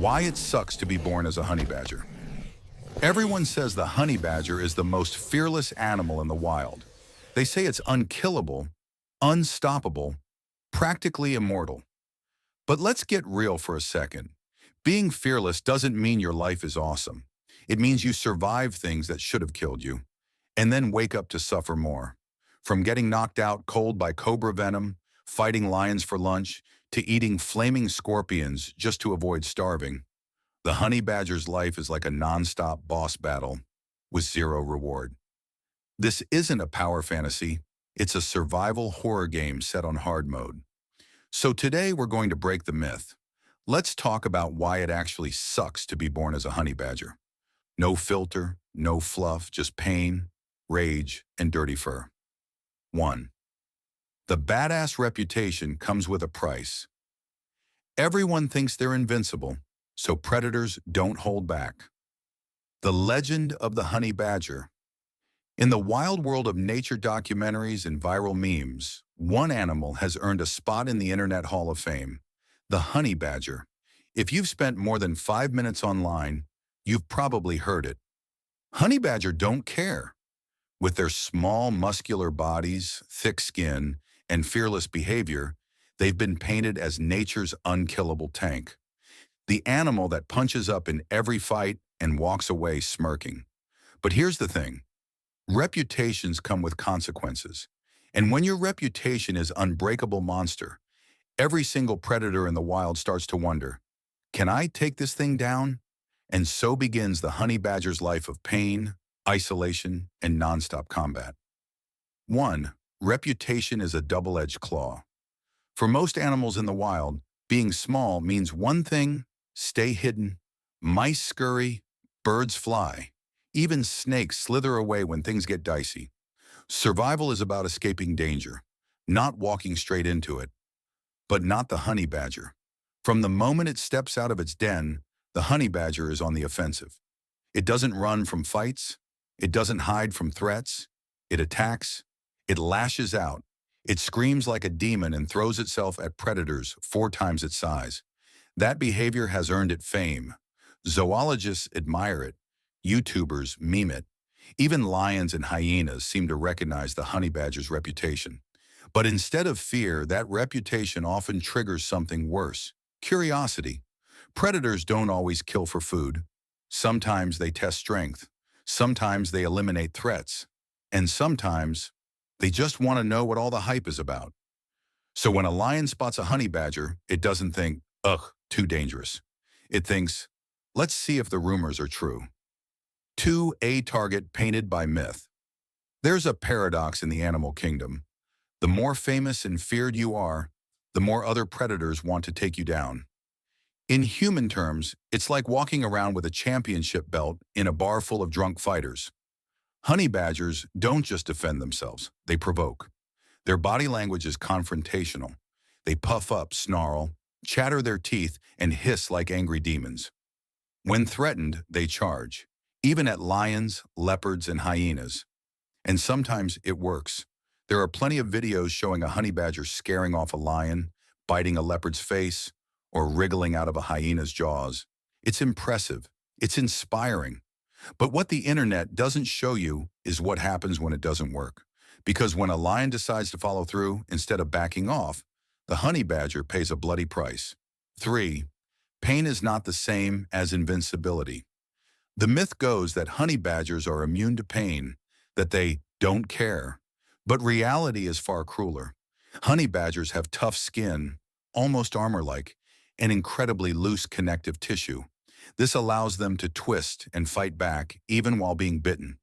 Why it sucks to be born as a honey badger. Everyone says the honey badger is the most fearless animal in the wild. They say it's unkillable, unstoppable, practically immortal. But let's get real for a second. Being fearless doesn't mean your life is awesome. It means you survive things that should have killed you, and then wake up to suffer more. From getting knocked out cold by cobra venom, fighting lions for lunch, to eating flaming scorpions just to avoid starving, the honey badger's life is like a non-stop boss battle with zero reward. This isn't a power fantasy, it's a survival horror game set on hard mode. So today we're going to break the myth. Let's talk about why it actually sucks to be born as a honey badger. No filter, no fluff, just pain, rage, and dirty fur. 1. The badass reputation comes with a price. Everyone thinks they're invincible, so predators don't hold back. The legend of the honey badger. In the wild world of nature documentaries and viral memes, one animal has earned a spot in the Internet Hall of Fame, the honey badger. If you've spent more than 5 minutes online, you've probably heard it. Honey badger don't care. With their small, muscular bodies, thick skin, and fearless behavior, they've been painted as nature's unkillable tank. The animal that punches up in every fight and walks away smirking. But here's the thing. Reputations come with consequences. And when your reputation is unbreakable monster, every single predator in the wild starts to wonder, can I take this thing down? And so begins the honey badger's life of pain, isolation, and nonstop combat. 1. Reputation is a double-edged claw. For most animals in the wild, being small means one thing: stay hidden. Mice scurry, birds fly. Even snakes slither away when things get dicey. Survival is about escaping danger, not walking straight into it. But not the honey badger. From the moment it steps out of its den, the honey badger is on the offensive. It doesn't run from fights. It doesn't hide from threats. It attacks. It lashes out. It screams like a demon and throws itself at predators 4 times its size. That behavior has earned it fame. Zoologists admire it. YouTubers meme it. Even lions and hyenas seem to recognize the honey badger's reputation. But instead of fear, that reputation often triggers something worse: curiosity. Predators don't always kill for food. Sometimes they test strength. Sometimes they eliminate threats. And sometimes they just want to know what all the hype is about. So when a lion spots a honey badger, it doesn't think, ugh, too dangerous. It thinks, let's see if the rumors are true. 2. A target painted by myth. There's a paradox in the animal kingdom. The more famous and feared you are, the more other predators want to take you down. In human terms, it's like walking around with a championship belt in a bar full of drunk fighters. Honey badgers don't just defend themselves, they provoke. Their body language is confrontational. They puff up, snarl, chatter their teeth, and hiss like angry demons. When threatened, they charge, even at lions, leopards, and hyenas. And sometimes it works. There are plenty of videos showing a honey badger scaring off a lion, biting a leopard's face, or wriggling out of a hyena's jaws. It's impressive. It's inspiring. But what the internet doesn't show you is what happens when it doesn't work. Because when a lion decides to follow through instead of backing off, the honey badger pays a bloody price. 3. Pain is not the same as invincibility. The myth goes that honey badgers are immune to pain, that they don't care. But reality is far crueler. Honey badgers have tough skin, almost armor-like, and incredibly loose connective tissue. This allows them to twist and fight back even while being bitten.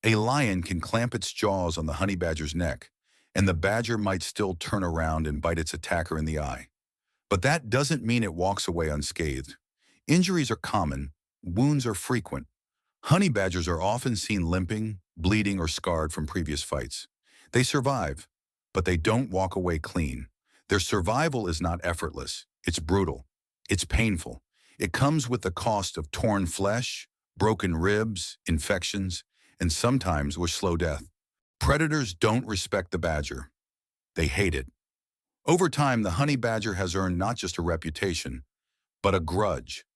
A lion can clamp its jaws on the honey badger's neck, and the badger might still turn around and bite its attacker in the eye. But that doesn't mean it walks away unscathed. Injuries are common, wounds are frequent. Honey badgers are often seen limping, bleeding, or scarred from previous fights. They survive, but they don't walk away clean. Their survival is not effortless. It's brutal. It's painful. It comes with the cost of torn flesh, broken ribs, infections, and sometimes with slow death. Predators don't respect the badger. They hate it. Over time, the honey badger has earned not just a reputation, but a grudge.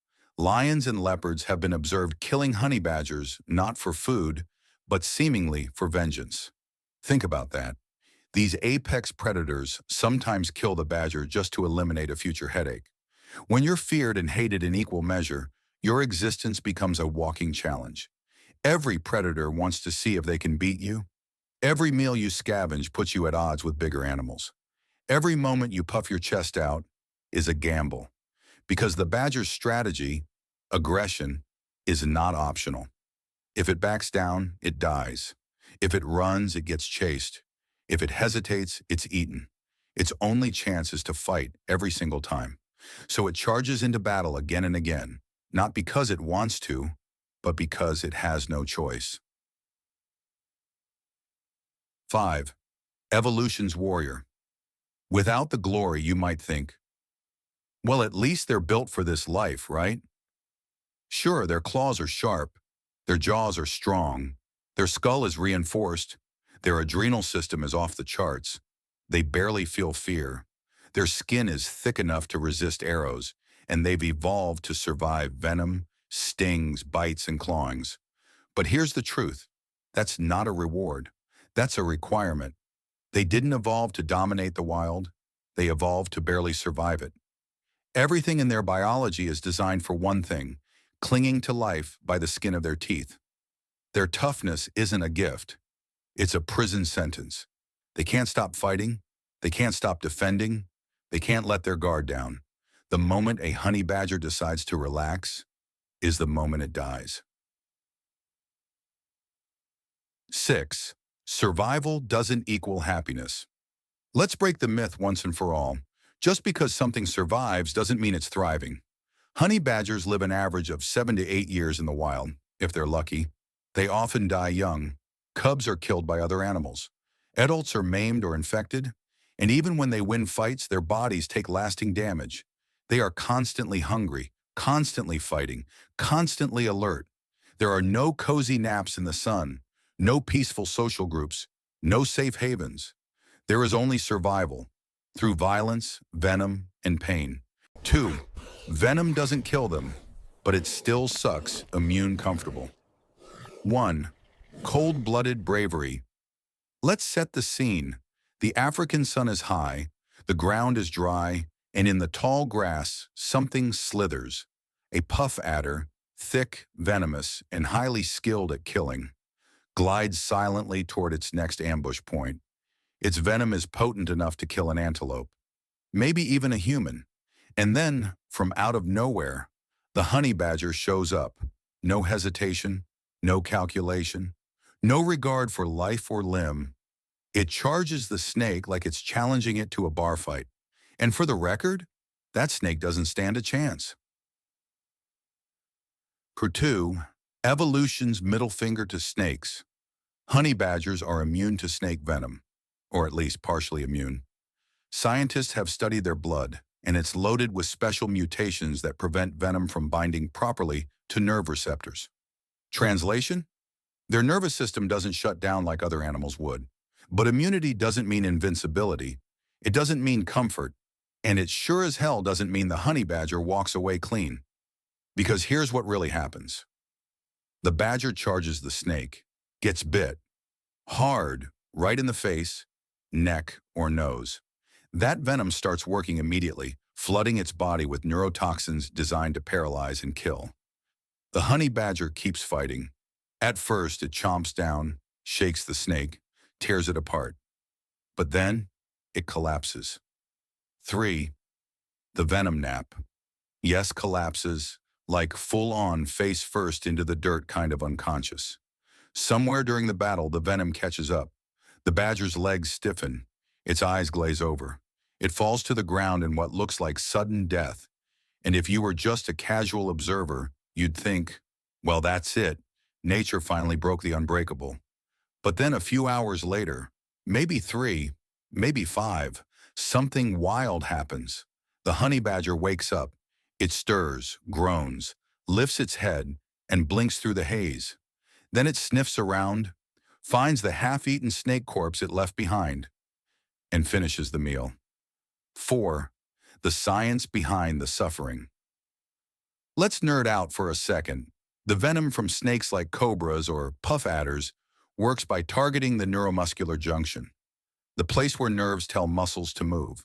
Lions and leopards have been observed killing honey badgers not for food, but seemingly for vengeance. Think about that. These apex predators sometimes kill the badger just to eliminate a future headache. When you're feared and hated in equal measure, your existence becomes a walking challenge. Every predator wants to see if they can beat you. Every meal you scavenge puts you at odds with bigger animals. Every moment you puff your chest out is a gamble. Because the badger's strategy, aggression, is not optional. If it backs down, it dies. If it runs, it gets chased. If it hesitates, it's eaten. Its only chance is to fight every single time. So it charges into battle again and again, not because it wants to, but because it has no choice. 5. Evolution's warrior. Without the glory, you might think, well, at least they're built for this life, right? Sure, their claws are sharp, their jaws are strong, their skull is reinforced, their adrenal system is off the charts. They barely feel fear. Their skin is thick enough to resist arrows, and they've evolved to survive venom, stings, bites, and clawings. But here's the truth. That's not a reward. That's a requirement. They didn't evolve to dominate the wild. They evolved to barely survive it. Everything in their biology is designed for one thing, clinging to life by the skin of their teeth. Their toughness isn't a gift. It's a prison sentence. They can't stop fighting. They can't stop defending. They can't let their guard down. The moment a honey badger decides to relax is the moment it dies. 6. Survival doesn't equal happiness. Let's break the myth once and for all. Just because something survives doesn't mean it's thriving. Honey badgers live an average of 7 to 8 years in the wild, if they're lucky. They often die young. Cubs are killed by other animals. Adults are maimed or infected. And even when they win fights, their bodies take lasting damage. They are constantly hungry, constantly fighting, constantly alert. There are no cozy naps in the sun, no peaceful social groups, no safe havens. There is only survival, through violence, venom, and pain. 2. Venom doesn't kill them, but it still sucks immune comfortable. 1. Cold-blooded bravery. Let's set the scene. The African sun is high, the ground is dry, and in the tall grass, something slithers. A puff adder, thick, venomous, and highly skilled at killing, glides silently toward its next ambush point. Its venom is potent enough to kill an antelope, maybe even a human. And then, from out of nowhere, the honey badger shows up. No hesitation, no calculation, no regard for life or limb. It charges the snake like it's challenging it to a bar fight. And for the record, that snake doesn't stand a chance. 2. Evolution's middle finger to snakes. Honey badgers are immune to snake venom, or at least partially immune. Scientists have studied their blood, and it's loaded with special mutations that prevent venom from binding properly to nerve receptors. Translation? Their nervous system doesn't shut down like other animals would. But immunity doesn't mean invincibility. It doesn't mean comfort. And it sure as hell doesn't mean the honey badger walks away clean. Because here's what really happens. The badger charges the snake, gets bit, hard, right in the face, neck, or nose. That venom starts working immediately, flooding its body with neurotoxins designed to paralyze and kill. The honey badger keeps fighting. At first, it chomps down, shakes the snake, tears it apart. But then, it collapses. 3. The venom nap. Yes, collapses, like full-on face-first into the dirt kind of unconscious. Somewhere during the battle, the venom catches up. The badger's legs stiffen. Its eyes glaze over. It falls to the ground in what looks like sudden death. And if you were just a casual observer, you'd think, well, that's it. Nature finally broke the unbreakable. But then a few hours later, maybe 3, maybe 5, something wild happens. The honey badger wakes up. It stirs, groans, lifts its head, and blinks through the haze. Then it sniffs around, finds the half-eaten snake corpse it left behind, and finishes the meal. 4. The science behind the suffering. Let's nerd out for a second. The venom from snakes like cobras or puff adders works by targeting the neuromuscular junction, the place where nerves tell muscles to move.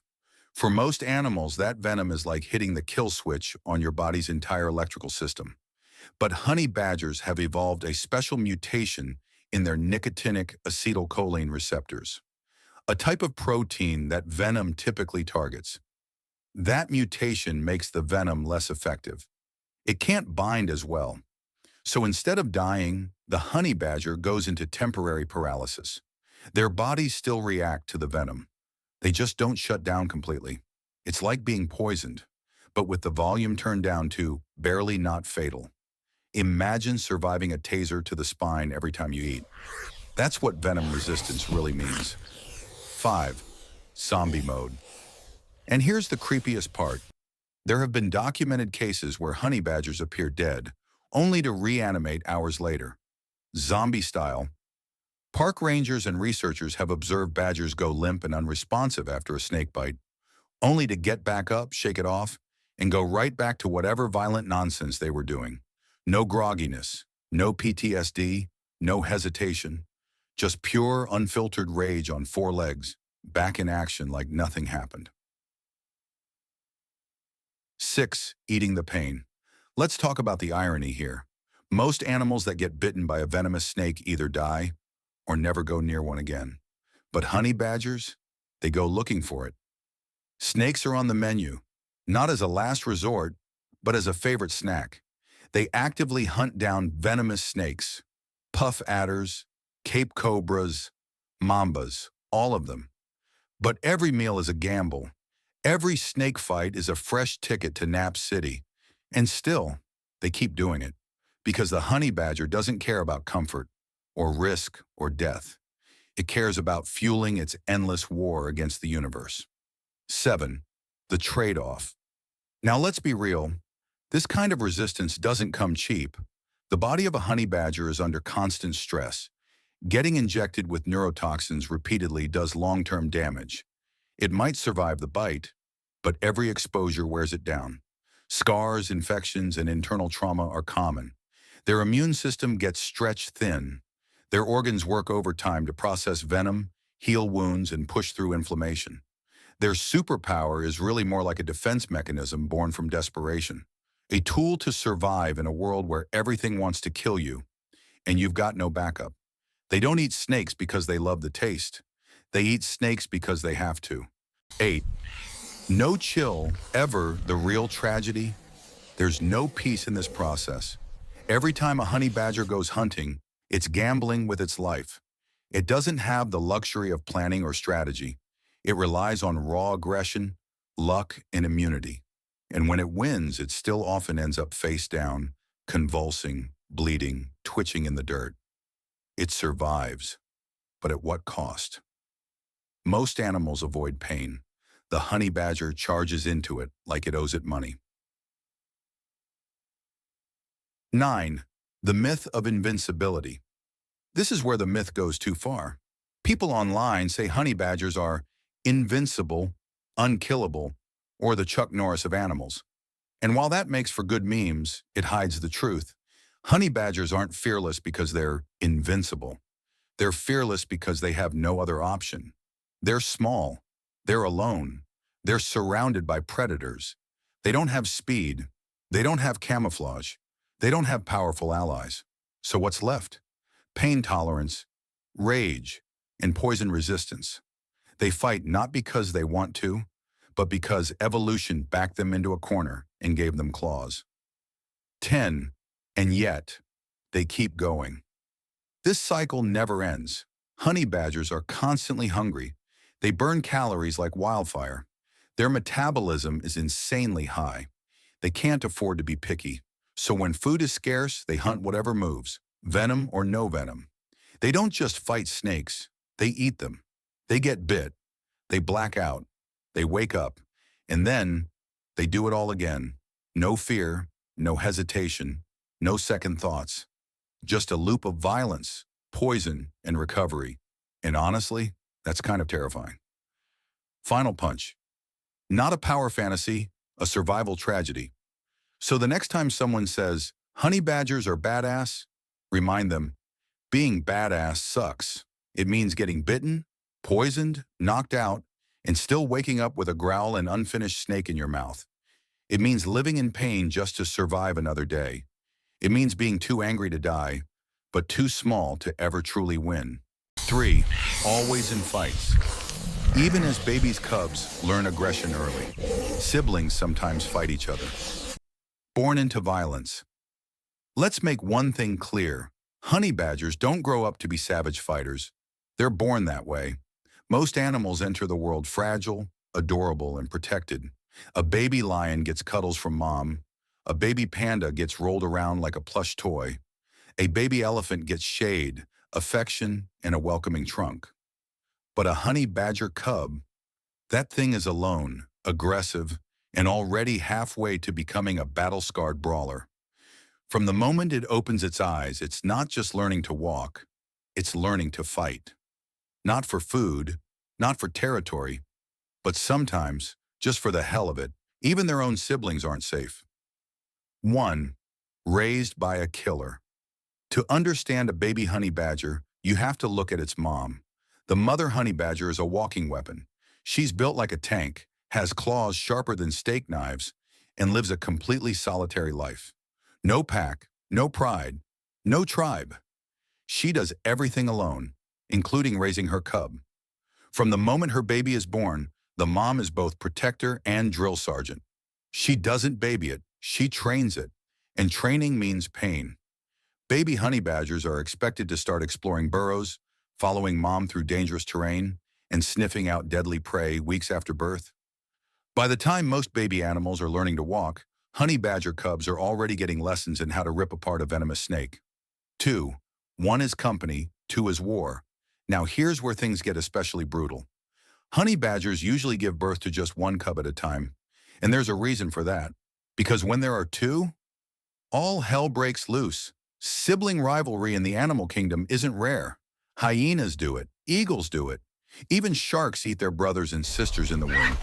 For most animals, that venom is like hitting the kill switch on your body's entire electrical system. But honey badgers have evolved a special mutation in their nicotinic acetylcholine receptors, a type of protein that venom typically targets. That mutation makes the venom less effective. It can't bind as well. So instead of dying, the honey badger goes into temporary paralysis. Their bodies still react to the venom. They just don't shut down completely. It's like being poisoned, but with the volume turned down to barely not fatal. Imagine surviving a taser to the spine every time you eat. That's what venom resistance really means. 5. Zombie mode. And here's the creepiest part. There have been documented cases where honey badgers appear dead, only to reanimate hours later. Zombie style. Park rangers and researchers have observed badgers go limp and unresponsive after a snake bite, only to get back up, shake it off, and go right back to whatever violent nonsense they were doing. No grogginess, no PTSD, no hesitation, just pure, unfiltered rage on four legs, back in action like nothing happened. 6. Eating the pain. Let's talk about the irony here. Most animals that get bitten by a venomous snake either die or never go near one again. But honey badgers, they go looking for it. Snakes are on the menu, not as a last resort, but as a favorite snack. They actively hunt down venomous snakes, puff adders, cape cobras, mambas, all of them. But every meal is a gamble. Every snake fight is a fresh ticket to Nap City. And still, they keep doing it, because the honey badger doesn't care about comfort, or risk, or death. It cares about fueling its endless war against the universe. 7. The trade-off. Now let's be real. This kind of resistance doesn't come cheap. The body of a honey badger is under constant stress. Getting injected with neurotoxins repeatedly does long-term damage. It might survive the bite, but every exposure wears it down. Scars, infections, and internal trauma are common. Their immune system gets stretched thin. Their organs work overtime to process venom, heal wounds, and push through inflammation. Their superpower is really more like a defense mechanism born from desperation. A tool to survive in a world where everything wants to kill you, and you've got no backup. They don't eat snakes because they love the taste. They eat snakes because they have to. 8. No chill, ever the real tragedy. There's no peace in this process. Every time a honey badger goes hunting, it's gambling with its life. It doesn't have the luxury of planning or strategy. It relies on raw aggression, luck, and immunity. And when it wins, it still often ends up face down, convulsing, bleeding, twitching in the dirt. It survives, but at what cost? Most animals avoid pain. The honey badger charges into it like it owes it money. 9. The myth of invincibility. This is where the myth goes too far. People online say honey badgers are invincible, unkillable, or the Chuck Norris of animals. And while that makes for good memes, it hides the truth. Honey badgers aren't fearless because they're invincible. They're fearless because they have no other option. They're small. They're alone. They're surrounded by predators. They don't have speed. They don't have camouflage. They don't have powerful allies. So what's left? Pain tolerance, rage, and poison resistance. They fight not because they want to, but because evolution backed them into a corner and gave them claws. 10. And yet, they keep going. This cycle never ends. Honey badgers are constantly hungry. They burn calories like wildfire. Their metabolism is insanely high. They can't afford to be picky. So when food is scarce, they hunt whatever moves, venom or no venom. They don't just fight snakes, they eat them. They get bit, they black out, they wake up, and then they do it all again. No fear, no hesitation, no second thoughts. Just a loop of violence, poison, and recovery. And honestly, that's kind of terrifying. Final punch. Not a power fantasy, a survival tragedy. So the next time someone says, honey badgers are badass, remind them, being badass sucks. It means getting bitten, poisoned, knocked out, and still waking up with a growl and unfinished snake in your mouth. It means living in pain just to survive another day. It means being too angry to die, but too small to ever truly win. 3. Always in fights. Even as babies' cubs learn aggression early, siblings sometimes fight each other. Born into violence. Let's make one thing clear. Honey badgers don't grow up to be savage fighters. They're born that way. Most animals enter the world fragile, adorable, and protected. A baby lion gets cuddles from mom. A baby panda gets rolled around like a plush toy. A baby elephant gets shade, affection, and a welcoming trunk. But a honey badger cub, that thing is alone, aggressive, and already halfway to becoming a battle-scarred brawler. From the moment it opens its eyes, it's not just learning to walk, it's learning to fight. Not for food, not for territory, but sometimes, just for the hell of it, even their own siblings aren't safe. 1. Raised by a killer. To understand a baby honey badger, you have to look at its mom. The mother honey badger is a walking weapon. She's built like a tank, has claws sharper than steak knives, and lives a completely solitary life. No pack, no pride, no tribe. She does everything alone, including raising her cub. From the moment her baby is born, the mom is both protector and drill sergeant. She doesn't baby it, she trains it, and training means pain. Baby honey badgers are expected to start exploring burrows, following mom through dangerous terrain, and sniffing out deadly prey weeks after birth. By the time most baby animals are learning to walk, honey badger cubs are already getting lessons in how to rip apart a venomous snake. 2. 1 is company, 2 is war. Now here's where things get especially brutal. Honey badgers usually give birth to just 1 cub at a time, and there's a reason for that. Because when there are 2, all hell breaks loose. Sibling rivalry in the animal kingdom isn't rare. Hyenas do it, eagles do it. Even sharks eat their brothers and sisters in the womb.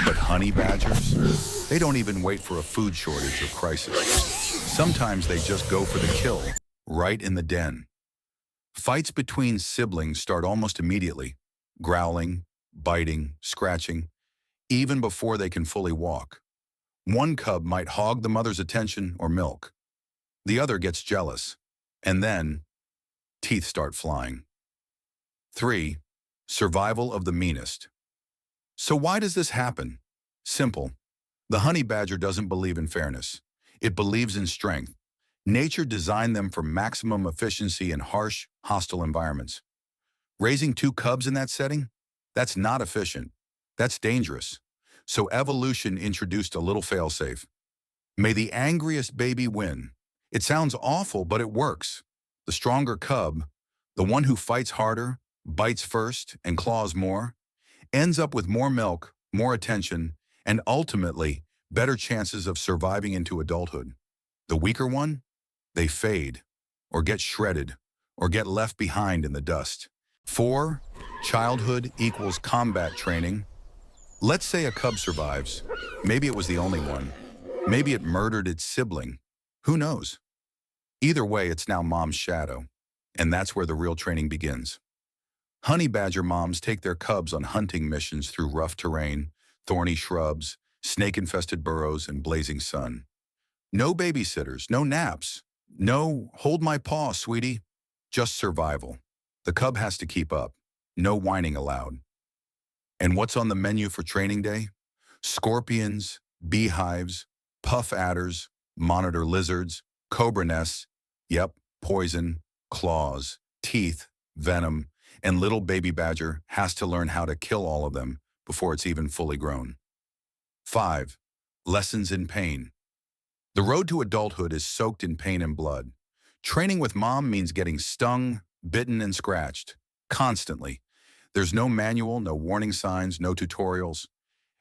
But honey badgers, they don't even wait for a food shortage or crisis. Sometimes they just go for the kill, right in the den. Fights between siblings start almost immediately, growling, biting, scratching, even before they can fully walk. 1 cub might hog the mother's attention or milk. The other gets jealous, and then teeth start flying. 3. Survival of the meanest. So why does this happen? Simple. The honey badger doesn't believe in fairness. It believes in strength. Nature designed them for maximum efficiency in harsh, hostile environments. Raising 2 cubs in that setting? That's not efficient. That's dangerous. So evolution introduced a little failsafe. May the angriest baby win. It sounds awful, but it works. The stronger cub, the one who fights harder, bites first, and claws more, ends up with more milk, more attention, and ultimately, better chances of surviving into adulthood. The weaker one? They fade, or get shredded, or get left behind in the dust. 4. Childhood equals combat training. Let's say a cub survives. Maybe it was the only one. Maybe it murdered its sibling. Who knows? Either way, it's now mom's shadow, and that's where the real training begins. Honey badger moms take their cubs on hunting missions through rough terrain, thorny shrubs, snake-infested burrows, and blazing sun. No babysitters, no naps, no hold my paw, sweetie. Just survival. The cub has to keep up. No whining allowed. And what's on the menu for training day? Scorpions, beehives, puff adders, monitor lizards, cobra nests, yep, poison, claws, teeth, venom, and little baby badger has to learn how to kill all of them before it's even fully grown. 5. Lessons in pain. The road to adulthood is soaked in pain and blood. Training with mom means getting stung, bitten, and scratched, constantly. There's no manual, no warning signs, no tutorials.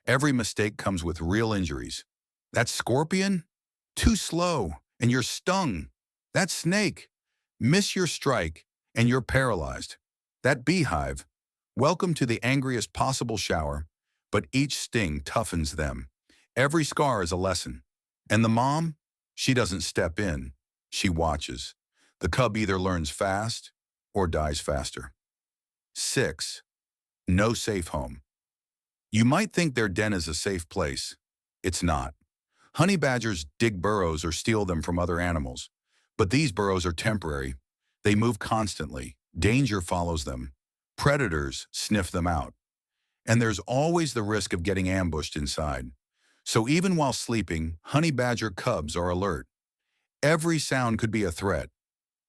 Every mistake comes with real injuries. That scorpion? Too slow, and you're stung. That snake? Miss your strike, and you're paralyzed. That beehive? Welcome to the angriest possible shower, but each sting toughens them. Every scar is a lesson. And the mom? She doesn't step in, she watches. The cub either learns fast or dies faster. 6. No safe home. You might think their den is a safe place. It's not. Honey badgers dig burrows or steal them from other animals. But these burrows are temporary. They move constantly. Danger follows them. Predators sniff them out. And there's always the risk of getting ambushed inside. So even while sleeping, honey badger cubs are alert. Every sound could be a threat.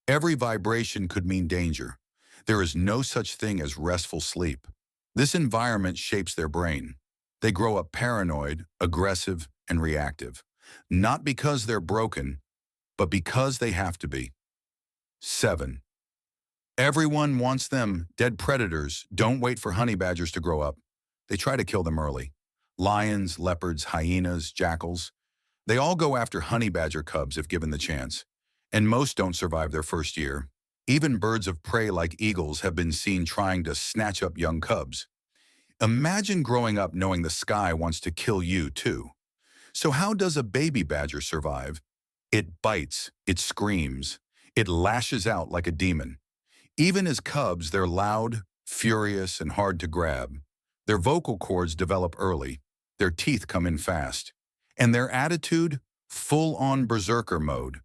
Every vibration could mean danger. There is no such thing as restful sleep. This environment shapes their brain. They grow up paranoid, aggressive, and reactive. Not because they're broken, but because they have to be. 7. Everyone wants them. Dead predators don't wait for honey badgers to grow up. They try to kill them early. Lions, leopards, hyenas, jackals. They all go after honey badger cubs if given the chance. And most don't survive their first year. Even birds of prey like eagles have been seen trying to snatch up young cubs. Imagine growing up knowing the sky wants to kill you too. So how does a baby badger survive? It bites, it screams, it lashes out like a demon. Even as cubs, they're loud, furious, and hard to grab. Their vocal cords develop early, their teeth come in fast, and their attitude, full-on berserker mode.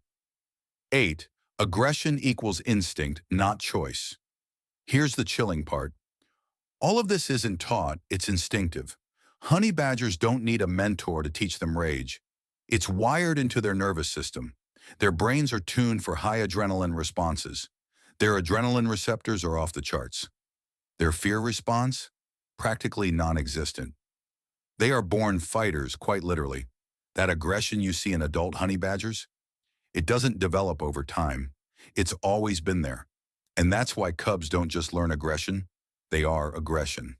8. Aggression equals instinct, not choice. Here's the chilling part. All of this isn't taught, it's instinctive. Honey badgers don't need a mentor to teach them rage. It's wired into their nervous system. Their brains are tuned for high adrenaline responses. Their adrenaline receptors are off the charts. Their fear response? Practically non-existent. They are born fighters, quite literally. That aggression you see in adult honey badgers? It doesn't develop over time. It's always been there. And that's why cubs don't just learn aggression, they are aggression.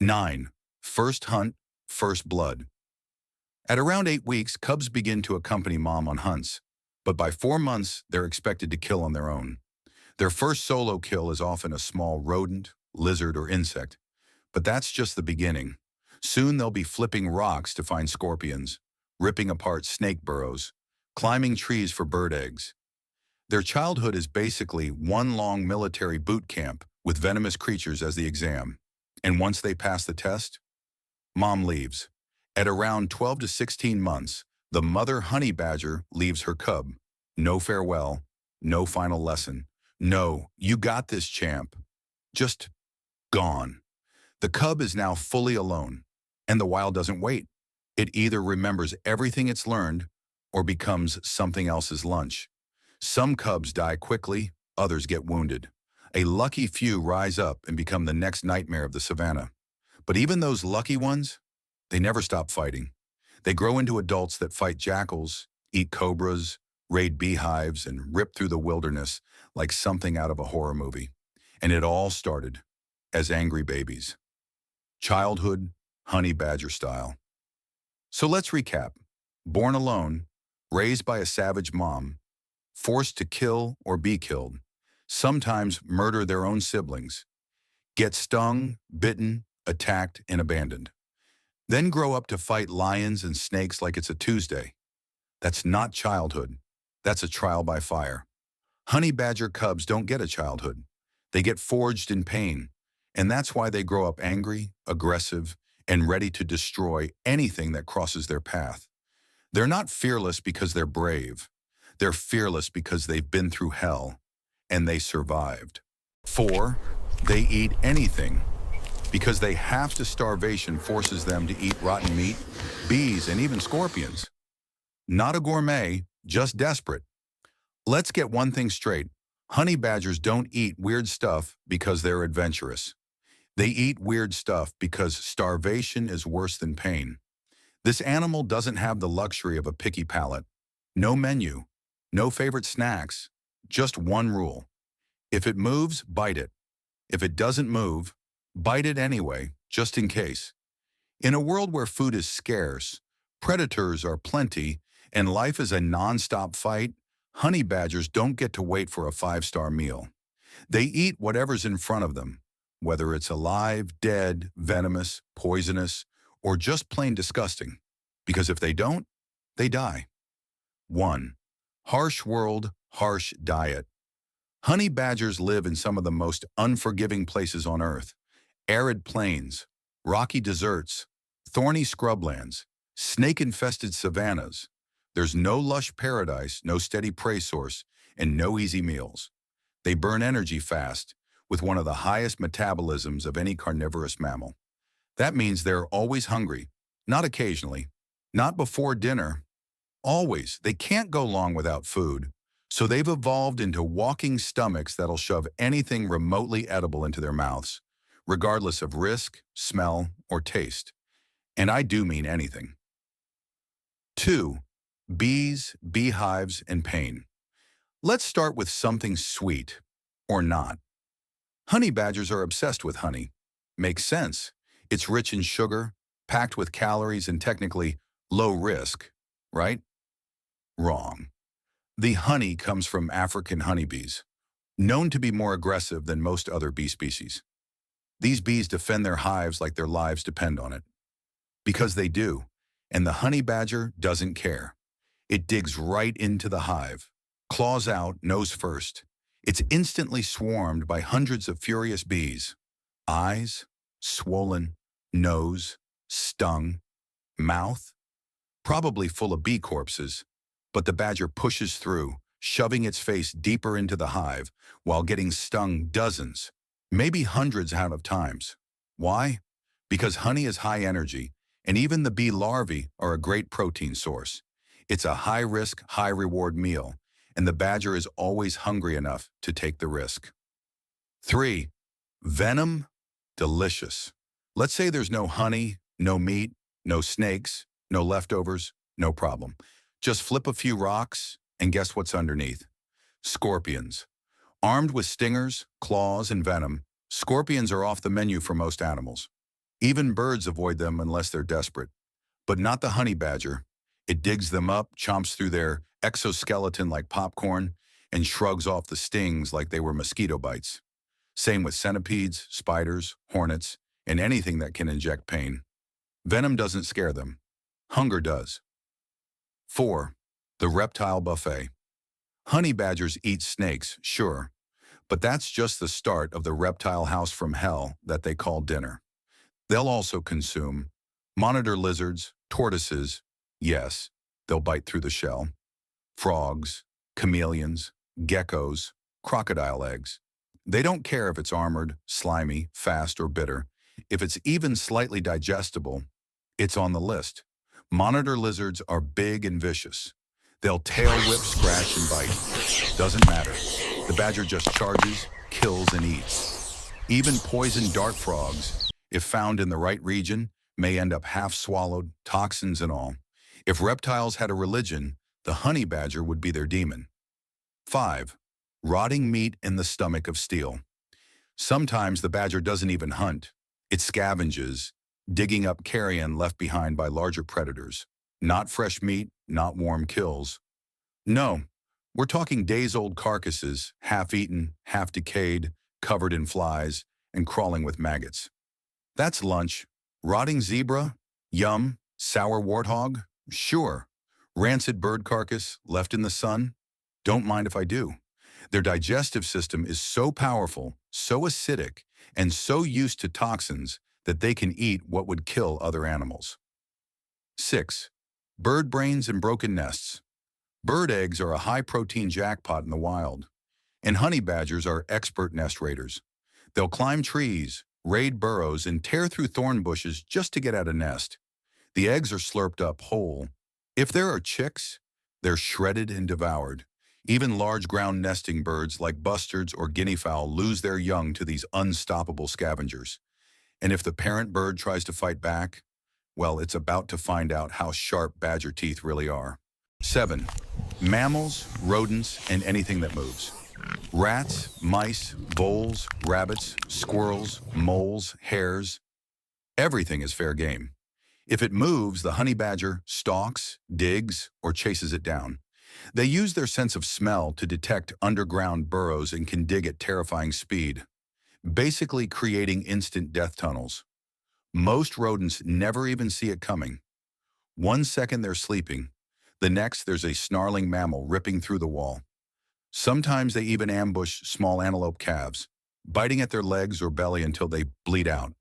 9. First hunt, first blood. At around 8 weeks, cubs begin to accompany mom on hunts. But by 4 months, they're expected to kill on their own. Their first solo kill is often a small rodent, lizard, or insect. But that's just the beginning. Soon they'll be flipping rocks to find scorpions, ripping apart snake burrows, climbing trees for bird eggs. Their childhood is basically one long military boot camp with venomous creatures as the exam. And once they pass the test, mom leaves. At around 12 to 16 months, the mother honey badger leaves her cub. No farewell, no final lesson. No, you got this, champ. Just gone. The cub is now fully alone, and the wild doesn't wait. It either remembers everything it's learned or becomes something else's lunch. Some cubs die quickly, others get wounded. A lucky few rise up and become the next nightmare of the savannah. But even those lucky ones, they never stop fighting. They grow into adults that fight jackals, eat cobras, raid beehives, and rip through the wilderness like something out of a horror movie. And it all started as angry babies. Childhood, honey badger style. So let's recap. Born alone, raised by a savage mom, forced to kill or be killed, sometimes murder their own siblings, get stung, bitten, attacked, and abandoned. Then grow up to fight lions and snakes like it's a Tuesday. That's not childhood. That's a trial by fire. Honey badger cubs don't get a childhood. They get forged in pain. And that's why they grow up angry, aggressive, and ready to destroy anything that crosses their path. They're not fearless because they're brave. They're fearless because they've been through hell, and they survived. 4, they eat anything because they have to. Starvation forces them to eat rotten meat, bees, and even scorpions. Not a gourmet, just desperate. Let's get one thing straight. Honey badgers don't eat weird stuff because they're adventurous. They eat weird stuff because starvation is worse than pain. This animal doesn't have the luxury of a picky palate. No menu, no favorite snacks, just one rule. If it moves, bite it. If it doesn't move, bite it anyway, just in case. In a world where food is scarce, predators are plenty, and life is a non-stop fight, honey badgers don't get to wait for a 5-star meal. They eat whatever's in front of them, whether it's alive, dead, venomous, poisonous, or just plain disgusting. Because if they don't, they die. 1. Harsh world, harsh diet. Honey badgers live in some of the most unforgiving places on Earth. Arid plains, rocky deserts, thorny scrublands, snake-infested savannas. There's no lush paradise, no steady prey source, and no easy meals. They burn energy fast, with one of the highest metabolisms of any carnivorous mammal. That means they're always hungry, not occasionally, not before dinner, always. They can't go long without food, so they've evolved into walking stomachs that'll shove anything remotely edible into their mouths, regardless of risk, smell, or taste. And I do mean anything. 2. Bees, beehives, and pain. Let's start with something sweet, or not. Honey badgers are obsessed with honey. Makes sense. It's rich in sugar, packed with calories, and technically low risk, right? Wrong. The honey comes from African honeybees, known to be more aggressive than most other bee species. These bees defend their hives like their lives depend on it. Because they do, and the honey badger doesn't care. It digs right into the hive, claws out, nose first. It's instantly swarmed by hundreds of furious bees. Eyes, swollen, nose, stung, mouth, probably full of bee corpses, but the badger pushes through, shoving its face deeper into the hive while getting stung dozens, maybe hundreds out of times. Why? Because honey is high energy, and even the bee larvae are a great protein source. It's a high-risk, high-reward meal, and the badger is always hungry enough to take the risk. 3. Venom, delicious. Let's say there's no honey, no meat, no snakes, no leftovers, no problem. Just flip a few rocks, and guess what's underneath? Scorpions. Armed with stingers, claws, and venom, scorpions are off the menu for most animals. Even birds avoid them unless they're desperate. But not the honey badger. It digs them up, chomps through their exoskeleton like popcorn, and shrugs off the stings like they were mosquito bites. Same with centipedes, spiders, hornets, and anything that can inject pain. Venom doesn't scare them. Hunger does. 4. The reptile buffet. Honey badgers eat snakes, sure, but that's just the start of the reptile house from hell that they call dinner. They'll also consume monitor lizards, tortoises, yes, they'll bite through the shell, frogs, chameleons, geckos, crocodile eggs. They don't care if it's armored, slimy, fast, or bitter. If it's even slightly digestible, it's on the list. Monitor lizards are big and vicious. They'll tail whip, scratch, and bite. Doesn't matter. The badger just charges, kills, and eats. Even poisoned dart frogs, if found in the right region, may end up half swallowed, toxins and all. If reptiles had a religion, the honey badger would be their demon. 5. Rotting meat in the stomach of steel. Sometimes the badger doesn't even hunt. It scavenges, digging up carrion left behind by larger predators. Not fresh meat, not warm kills. No, we're talking days-old carcasses, half-eaten, half-decayed, covered in flies, and crawling with maggots. That's lunch. Rotting zebra? Yum. Sour warthog? Sure. Rancid bird carcass, left in the sun? Don't mind if I do. Their digestive system is so powerful, so acidic, and so used to toxins that they can eat what would kill other animals. 6. Bird brains and broken nests. Bird eggs are a high-protein jackpot in the wild, and honey badgers are expert nest raiders. They'll climb trees, raid burrows, and tear through thorn bushes just to get at a nest. The eggs are slurped up whole. If there are chicks, they're shredded and devoured. Even large ground nesting birds like bustards or guinea fowl lose their young to these unstoppable scavengers. And if the parent bird tries to fight back, well, it's about to find out how sharp badger teeth really are. 7. Mammals, rodents, and anything that moves. Rats, mice, voles, rabbits, squirrels, moles, hares. Everything is fair game. If it moves, the honey badger stalks, digs, or chases it down. They use their sense of smell to detect underground burrows and can dig at terrifying speed, basically creating instant death tunnels. Most rodents never even see it coming. 1 second they're sleeping, The next, there's a snarling mammal ripping through the wall. Sometimes they even ambush small antelope calves, biting at their legs or belly until they bleed out.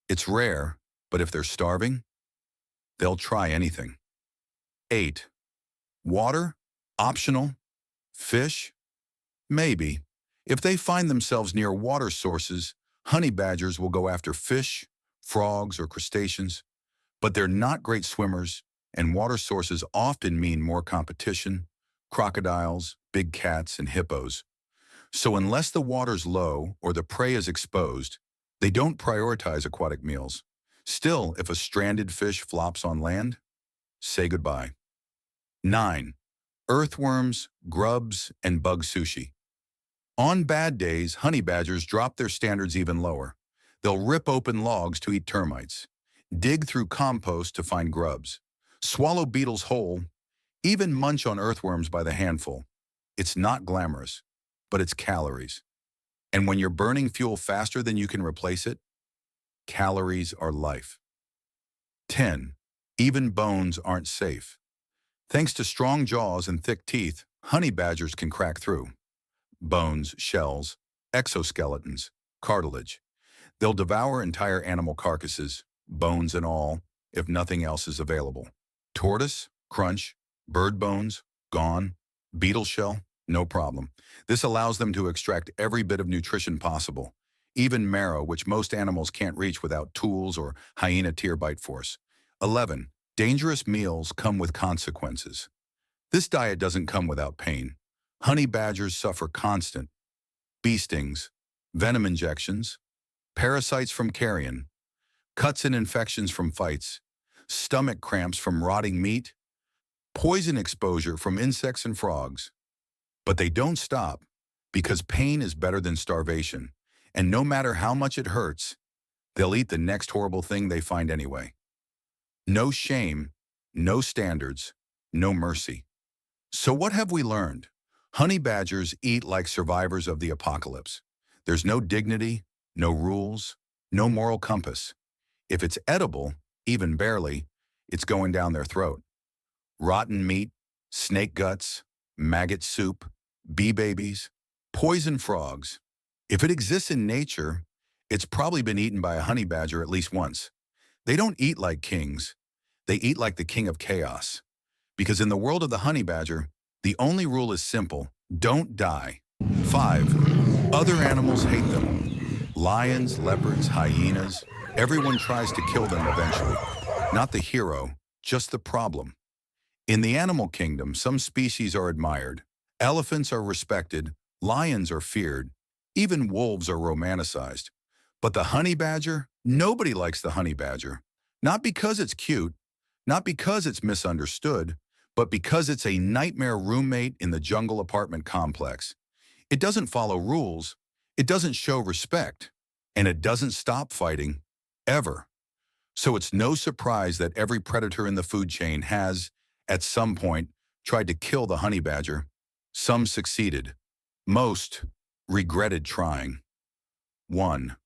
It's rare, but if they're starving, they'll try anything. 8. Water? Optional. Fish? Maybe. If they find themselves near water sources, honey badgers will go after fish, frogs, or crustaceans, but they're not great swimmers, and water sources often mean more competition, crocodiles, big cats, and hippos. So unless the water's low or the prey is exposed, they don't prioritize aquatic meals. Still, if a stranded fish flops on land, say goodbye. 9. Earthworms, grubs, and bug sushi. On bad days, honey badgers drop their standards even lower. They'll rip open logs to eat termites, dig through compost to find grubs, swallow beetles whole, even munch on earthworms by the handful. It's not glamorous, but it's calories. And when you're burning fuel faster than you can replace it, calories are life. 10. Even bones aren't safe. Thanks to strong jaws and thick teeth, honey badgers can crack through. Bones, shells, exoskeletons, cartilage. They'll devour entire animal carcasses, bones and all, if nothing else is available. Tortoise, crunch, bird bones, gone. Beetle shell, no problem. This allows them to extract every bit of nutrition possible, even marrow, which most animals can't reach without tools or hyena tear bite force. 11. Dangerous meals come with consequences. This diet doesn't come without pain. Honey badgers suffer constant bee stings, venom injections, parasites from carrion, cuts and infections from fights, stomach cramps from rotting meat, poison exposure from insects and frogs. But they don't stop, because pain is better than starvation, and no matter how much it hurts, they'll eat the next horrible thing they find anyway. No shame, no standards, no mercy. So what have we learned? Honey badgers eat like survivors of the apocalypse. There's no dignity, no rules, no moral compass. If it's edible, even barely, it's going down their throat. Rotten meat, snake guts, maggot soup, bee babies, poison frogs. If it exists in nature, it's probably been eaten by a honey badger at least once. They don't eat like kings. They eat like the king of chaos. Because in the world of the honey badger, the only rule is simple: don't die. 5. Other animals hate them. Lions, leopards, hyenas. Everyone tries to kill them eventually. Not the hero, just the problem. In the animal kingdom, some species are admired. Elephants are respected. Lions are feared. Even wolves are romanticized. But the honey badger? Nobody likes the honey badger. Not because it's cute, not because it's misunderstood, but because it's a nightmare roommate in the jungle apartment complex. It doesn't follow rules, it doesn't show respect, and it doesn't stop fighting, ever. So it's no surprise that every predator in the food chain has, at some point, tried to kill the honey badger. Some succeeded. Most regretted trying. 1.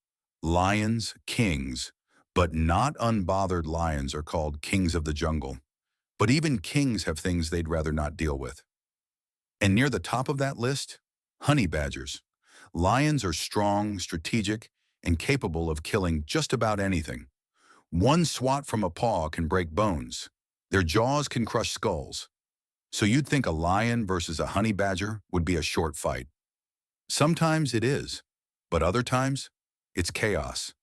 Lions, kings, but not unbothered lions are called kings of the jungle. But even kings have things they'd rather not deal with. And near the top of that list, honey badgers. Lions are strong, strategic, and capable of killing just about anything. One swat from a paw can break bones. Their jaws can crush skulls. So you'd think a lion versus a honey badger would be a short fight. Sometimes it is, but other times, it's chaos.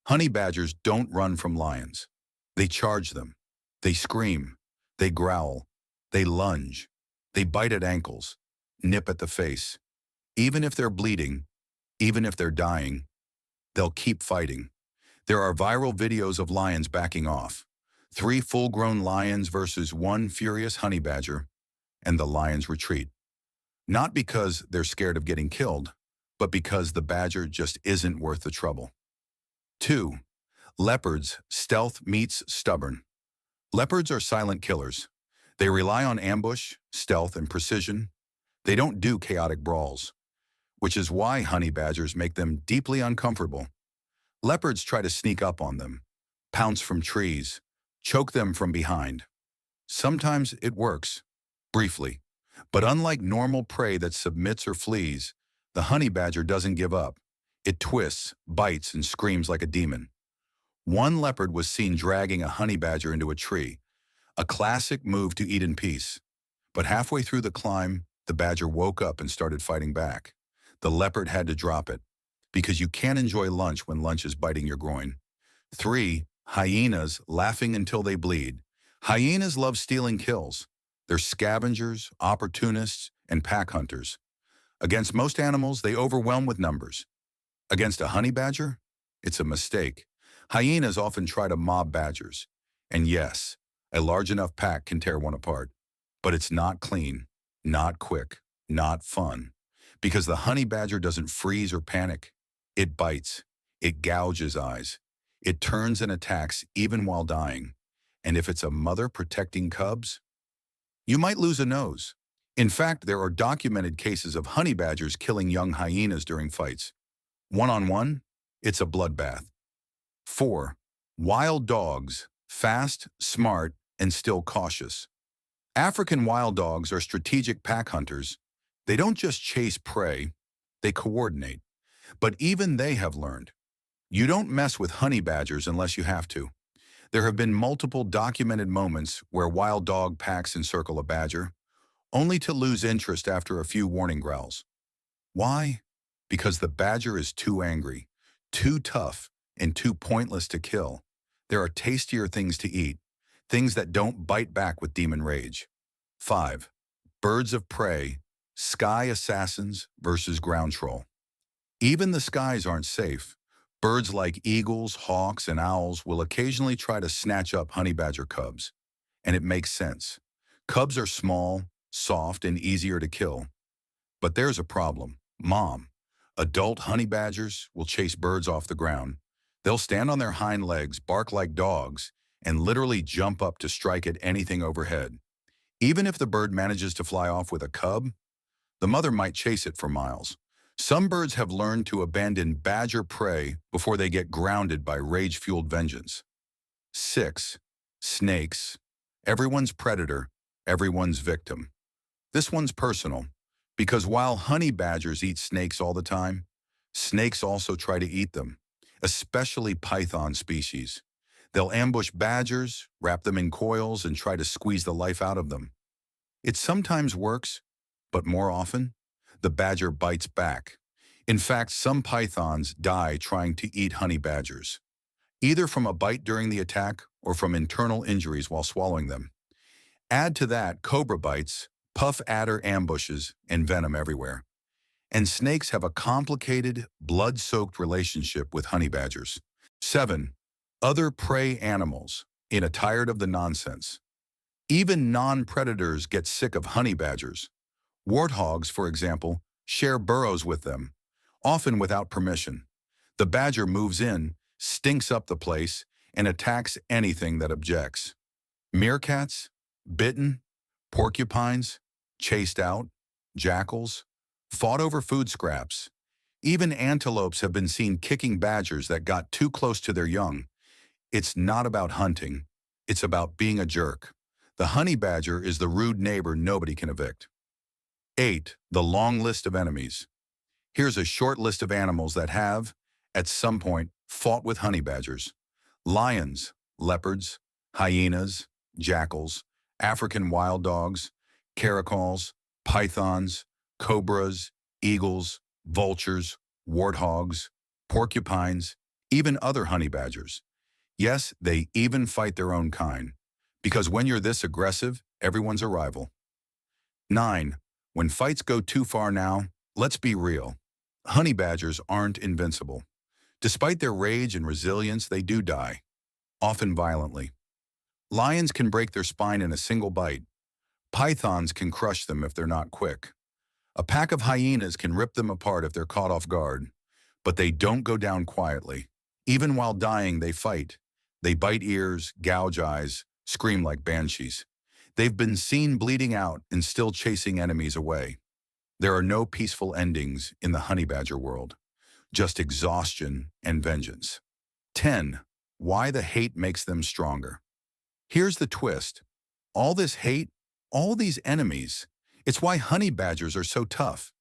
Honey badgers don't run from lions. They charge them. They scream. They growl. They lunge. They bite at ankles, nip at the face. Even if they're bleeding, even if they're dying, they'll keep fighting. There are viral videos of lions backing off. 3 full-grown lions versus 1 furious honey badger, and the lions retreat. Not because they're scared of getting killed, but because the badger just isn't worth the trouble. 2. Leopards, stealth meets stubborn. Leopards are silent killers. They rely on ambush, stealth, and precision. They don't do chaotic brawls, which is why honey badgers make them deeply uncomfortable. Leopards try to sneak up on them, pounce from trees, choke them from behind. Sometimes it works, briefly. But unlike normal prey that submits or flees, the honey badger doesn't give up. It twists, bites, and screams like a demon. One leopard was seen dragging a honey badger into a tree, a classic move to eat in peace. But halfway through the climb, the badger woke up and started fighting back. The leopard had to drop it, because you can't enjoy lunch when lunch is biting your groin. 3. Hyenas laughing until they bleed. Hyenas love stealing kills. They're scavengers, opportunists, and pack hunters. Against most animals, they overwhelm with numbers. Against a honey badger? It's a mistake. Hyenas often try to mob badgers. And yes, a large enough pack can tear one apart. But it's not clean, not quick, not fun. Because the honey badger doesn't freeze or panic. It bites. It gouges eyes. It turns and attacks even while dying. And if it's a mother protecting cubs, you might lose a nose. In fact, there are documented cases of honey badgers killing young hyenas during fights. One-on-one, it's a bloodbath. 4. Wild dogs, fast, smart, and still cautious. African wild dogs are strategic pack hunters. They don't just chase prey, they coordinate. But even they have learned. You don't mess with honey badgers unless you have to. There have been multiple documented moments where wild dog packs encircle a badger, only to lose interest after a few warning growls. Why? Because the badger is too angry, too tough, and too pointless to kill. There are tastier things to eat, things that don't bite back with demon rage. 5. Birds of prey, sky assassins versus ground troll. Even the skies aren't safe. Birds like eagles, hawks, and owls will occasionally try to snatch up honey badger cubs. And it makes sense. Cubs are small, soft, and easier to kill. But there's a problem. Mom. Adult honey badgers will chase birds off the ground. They'll stand on their hind legs, bark like dogs, and literally jump up to strike at anything overhead. Even if the bird manages to fly off with a cub, the mother might chase it for miles. Some birds have learned to abandon badger prey before they get grounded by rage-fueled vengeance. 6. Snakes. Everyone's predator, everyone's victim. This one's personal, because while honey badgers eat snakes all the time, snakes also try to eat them, especially python species. They'll ambush badgers, wrap them in coils, and try to squeeze the life out of them. It sometimes works, but more often, the badger bites back. In fact, some pythons die trying to eat honey badgers, either from a bite during the attack or from internal injuries while swallowing them. Add to that cobra bites, puff adder ambushes, and venom everywhere. And snakes have a complicated, blood-soaked relationship with honey badgers. 7. Other prey animals, in a tired of the nonsense. Even non-predators get sick of honey badgers. Warthogs, for example, share burrows with them, often without permission. The badger moves in, stinks up the place, and attacks anything that objects. Meerkats, bitten, porcupines, chased out, jackals, fought over food scraps. Even antelopes have been seen kicking badgers that got too close to their young. It's not about hunting. It's about being a jerk. The honey badger is the rude neighbor nobody can evict. 8. The long list of enemies. Here's a short list of animals that have, at some point, fought with honey badgers. Lions, leopards, hyenas, jackals, African wild dogs, caracals, pythons, cobras, eagles, vultures, warthogs, porcupines, even other honey badgers. Yes, they even fight their own kind. Because when you're this aggressive, everyone's a rival. 9. When fights go too far now, let's be real. Honey badgers aren't invincible. Despite their rage and resilience, they do die, often violently. Lions can break their spine in a single bite. Pythons can crush them if they're not quick. A pack of hyenas can rip them apart if they're caught off guard. But they don't go down quietly. Even while dying, they fight. They bite ears, gouge eyes, scream like banshees. They've been seen bleeding out and still chasing enemies away. There are no peaceful endings in the honey badger world, just exhaustion and vengeance. 10. Why the hate makes them stronger. Here's the twist. All this hate, all these enemies. It's why honey badgers are so tough.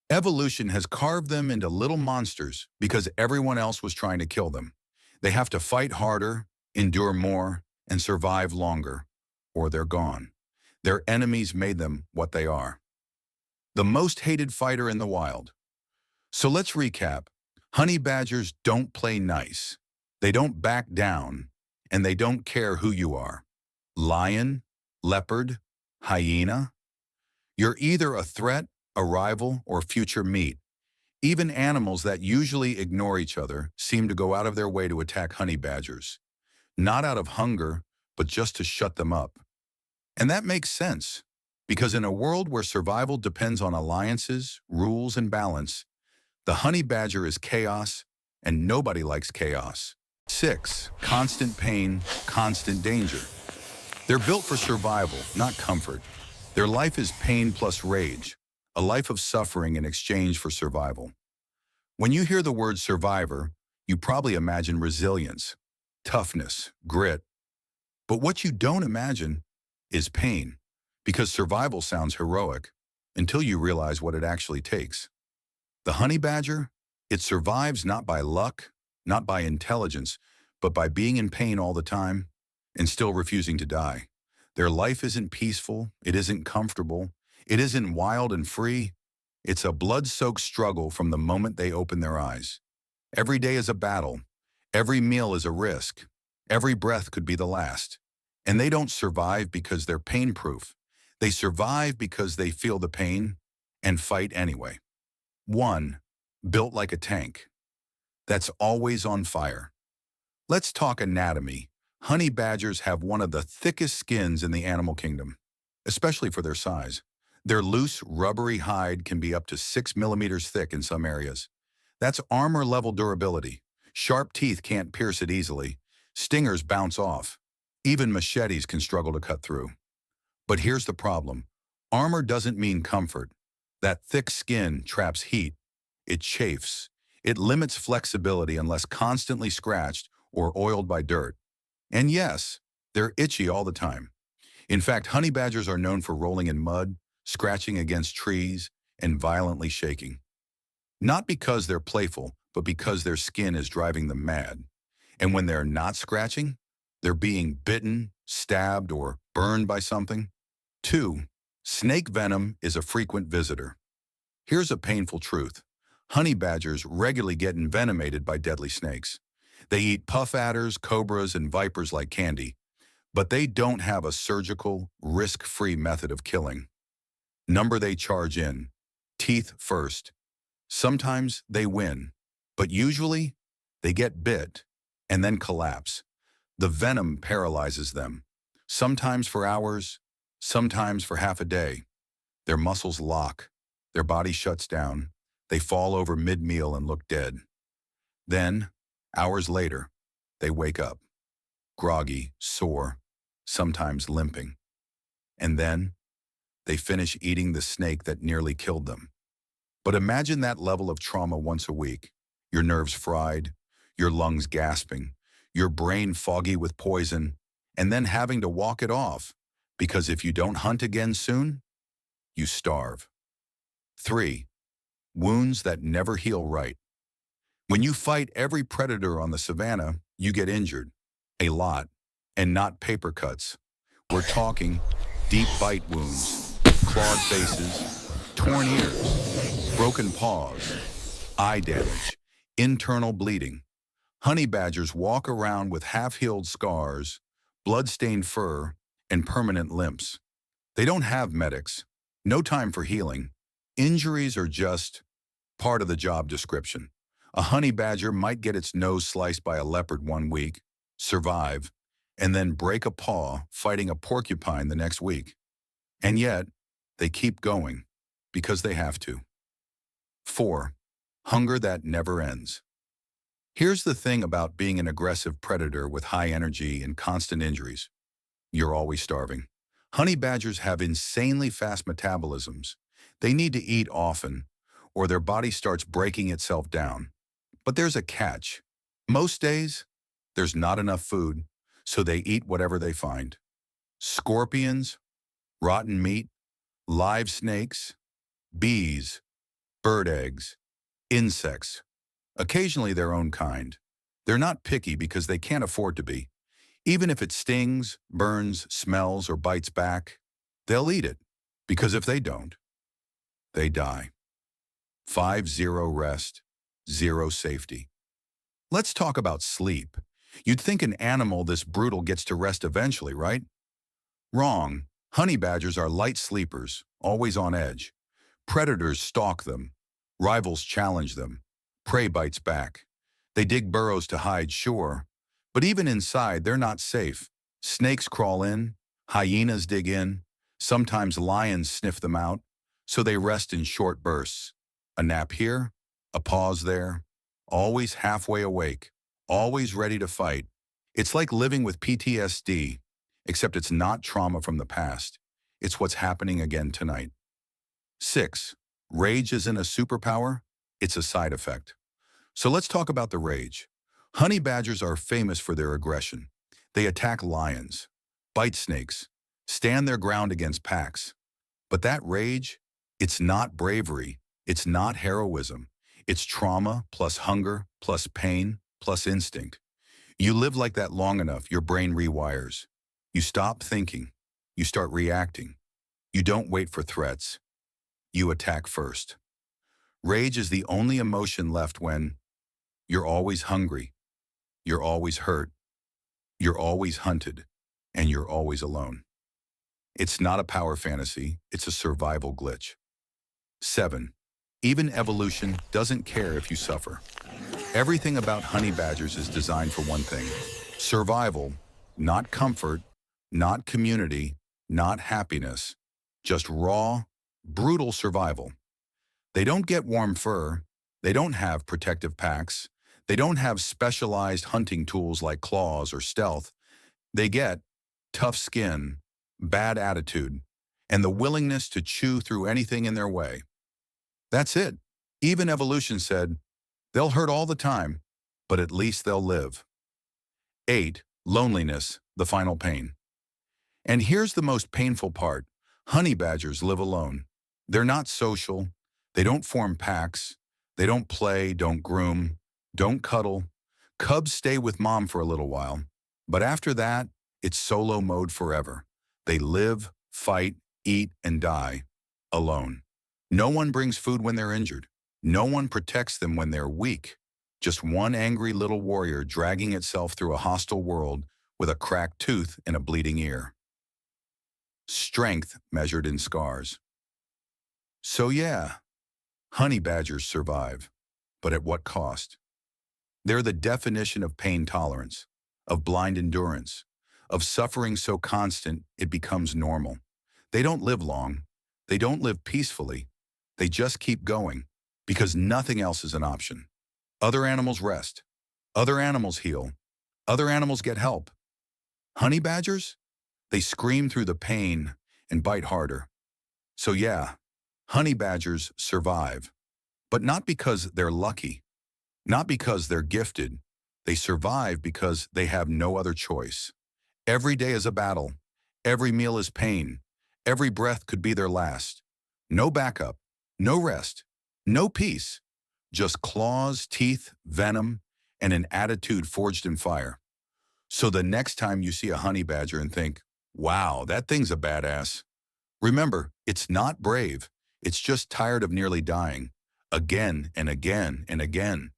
Evolution has carved them into little monsters because everyone else was trying to kill them. They have to fight harder, endure more, and survive longer, or they're gone. Their enemies made them what they are. The most hated fighter in the wild. So let's recap. Honey badgers don't play nice. They don't back down, and they don't care who you are. Lion, leopard, hyena. You're either a threat, a rival, or future meat. Even animals that usually ignore each other seem to go out of their way to attack honey badgers. Not out of hunger, but just to shut them up. And that makes sense, because in a world where survival depends on alliances, rules, and balance, the honey badger is chaos, and nobody likes chaos. 6. Constant pain, constant danger. They're built for survival, not comfort. Their life is pain plus rage, a life of suffering in exchange for survival. When you hear the word survivor, you probably imagine resilience, toughness, grit. But what you don't imagine is pain, because survival sounds heroic until you realize what it actually takes. The honey badger, it survives not by luck, not by intelligence, but by being in pain all the time and still refusing to die. Their life isn't peaceful, it isn't comfortable, it isn't wild and free. It's a blood-soaked struggle from the moment they open their eyes. Every day is a battle. Every meal is a risk. Every breath could be the last. And they don't survive because they're pain-proof. They survive because they feel the pain and fight anyway. 1. Built like a tank. That's always on fire. Let's talk anatomy. Honey badgers have one of the thickest skins in the animal kingdom, especially for their size. Their loose, rubbery hide can be up to 6 millimeters thick in some areas. That's armor-level durability. Sharp teeth can't pierce it easily. Stingers bounce off. Even machetes can struggle to cut through. But here's the problem. Armor doesn't mean comfort. That thick skin traps heat. It chafes. It limits flexibility unless constantly scratched or oiled by dirt. And yes, they're itchy all the time. In fact, honey badgers are known for rolling in mud, scratching against trees, and violently shaking. Not because they're playful, but because their skin is driving them mad. And when they're not scratching, they're being bitten, stabbed, or burned by something. 2. Snake venom is a frequent visitor. Here's a painful truth. Honey badgers regularly get envenomated by deadly snakes. They eat puff adders, cobras, and vipers like candy, but they don't have a surgical, risk-free method of killing. Number they charge in. Teeth first. Sometimes they win, but usually they get bit and then collapse. The venom paralyzes them, sometimes for hours, sometimes for half a day. Their muscles lock, their body shuts down, they fall over mid-meal and look dead. Then, hours later, they wake up, groggy, sore, sometimes limping. And then, they finish eating the snake that nearly killed them. But imagine that level of trauma once a week. Your nerves fried, your lungs gasping, your brain foggy with poison, and then having to walk it off, because if you don't hunt again soon, you starve. 3. Wounds that never heal right. When you fight every predator on the savannah, you get injured. A lot. And not paper cuts. We're talking deep bite wounds, clawed faces, torn ears, broken paws, eye damage, internal bleeding. Honey badgers walk around with half-healed scars, blood-stained fur, and permanent limps. They don't have medics, no time for healing. Injuries are just part of the job description. A honey badger might get its nose sliced by a leopard one week, survive, and then break a paw fighting a porcupine the next week. And yet, they keep going, because they have to. 4. Hunger that never ends. Here's the thing about being an aggressive predator with high energy and constant injuries. You're always starving. Honey badgers have insanely fast metabolisms. They need to eat often, or their body starts breaking itself down. But there's a catch. Most days, there's not enough food, so they eat whatever they find. Scorpions, rotten meat, live snakes, bees, bird eggs, insects, occasionally their own kind. They're not picky because they can't afford to be. Even if it stings, burns, smells, or bites back, they'll eat it, because if they don't, they die. 5-0 rest, 0 safety. Let's talk about sleep. You'd think an animal this brutal gets to rest eventually, right? Wrong. Honey badgers are light sleepers, always on edge. Predators stalk them. Rivals challenge them. Prey bites back. They dig burrows to hide, sure, but even inside, they're not safe. Snakes crawl in, hyenas dig in, sometimes lions sniff them out, so they rest in short bursts. A nap here, a pause there, always halfway awake, always ready to fight. It's like living with PTSD, except it's not trauma from the past. It's what's happening again tonight. 6. Rage isn't a superpower, it's a side effect. So let's talk about the rage. Honey badgers are famous for their aggression. They attack lions, bite snakes, stand their ground against packs. But that rage, it's not bravery, it's not heroism. It's trauma plus hunger plus pain plus instinct. You live like that long enough, your brain rewires. You stop thinking. You start reacting. You don't wait for threats. You attack first. Rage is the only emotion left when you're always hungry, you're always hurt, you're always hunted, and you're always alone. It's not a power fantasy, it's a survival glitch. 7. Even evolution doesn't care if you suffer. Everything about honey badgers is designed for one thing: survival, not comfort, not community, not happiness, just raw, brutal survival. They don't get warm fur, they don't have protective packs, they don't have specialized hunting tools like claws or stealth. They get tough skin, bad attitude, and the willingness to chew through anything in their way. That's it. Even evolution said, they'll hurt all the time, but at least they'll live. 8. Loneliness, the final pain. And here's the most painful part. Honey badgers live alone. They're not social. They don't form packs. They don't play, don't groom, don't cuddle. Cubs stay with mom for a little while, but after that, it's solo mode forever. They live, fight, eat, and die alone. No one brings food when they're injured. No one protects them when they're weak. Just one angry little warrior dragging itself through a hostile world with a cracked tooth and a bleeding ear. Strength measured in scars. So yeah, honey badgers survive, but at what cost? They're the definition of pain tolerance, of blind endurance, of suffering so constant it becomes normal. They don't live long. They don't live peacefully. They just keep going because nothing else is an option. Other animals rest. Other animals heal. Other animals get help. Honey badgers? They scream through the pain and bite harder. So yeah, honey badgers survive, but not because they're lucky, not because they're gifted. They survive because they have no other choice. Every day is a battle. Every meal is pain. Every breath could be their last. No backup, no rest, no peace. Just claws, teeth, venom, and an attitude forged in fire. So the next time you see a honey badger and think, wow, that thing's a badass, remember, it's not brave. It's just tired of nearly dying, again and again and again.